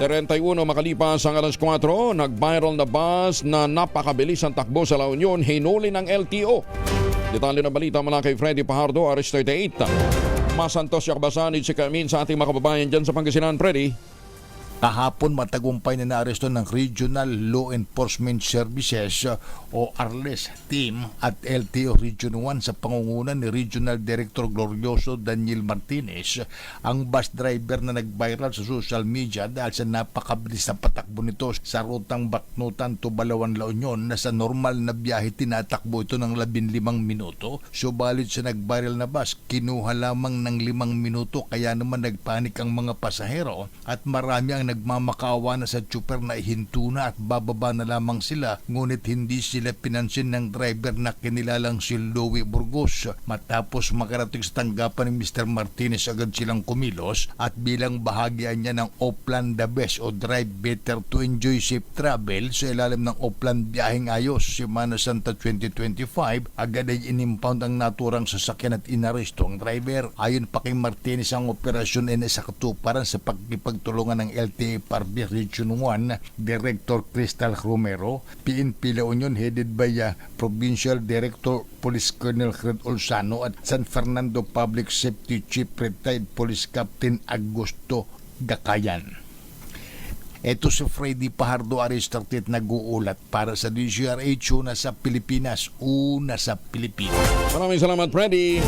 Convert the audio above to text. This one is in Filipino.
31 makalipas ang alas 4, nag-viral na bus na napakabilis ang takbo sa La Union, hinuli ng LTO. Detalye ng balita mula kay Freddy Pajardo, Aris 38. Masantos Yakbasanid si Kamin sa ating mga kababayan dyan sa Pangasinan, Freddy. Kahapon matagumpay na naaresto ng Regional Law Enforcement Services o ARLES team at LTO Region 1 sa pangunguna ni Regional Director Glorioso Daniel Martinez ang bus driver na nag-viral sa social media dahil sa napakabilis na patakbo nito sa rutang Baknutan to Balawan, La Union na sa normal na biyahe tinatakbo ito ng 15 minuto. Subalit sa nag-viral na bus, kinuha lamang ng 5 minuto kaya naman nagpanik ang mga pasahero at marami ang nagmamakawa na sa tsuper na ihinto na at bababa na lamang sila, ngunit hindi sila pinansin ng driver na kinilalang si Louie Burgos. Matapos makarating sa tanggapan ni Mr. Martinez, agad silang kumilos at bilang bahagian niya ng Oplan the Best o Drive Better to Enjoy Safe Travel sa ilalim ng Oplan Biyaheng Ayos Semana Santa 2025, agad ay inimpound ang naturang sasakyan at inaresto ang driver. Ayon pa kay Martinez, ang operasyon ay nasa katuparan sa pagkipagtulungan ng LTO Parbi Region 1 Director Crystal Romero, PNP La Union headed by Provincial Director Police Colonel Fred Olsano at San Fernando Public Safety Chief Retired Police Captain Augusto Gakayan. Ito si Freddy Pajardo, Aris 38, nag-uulat para sa DZRH, una sa Pilipinas, una sa Pilipinas. Maraming salamat, Freddy.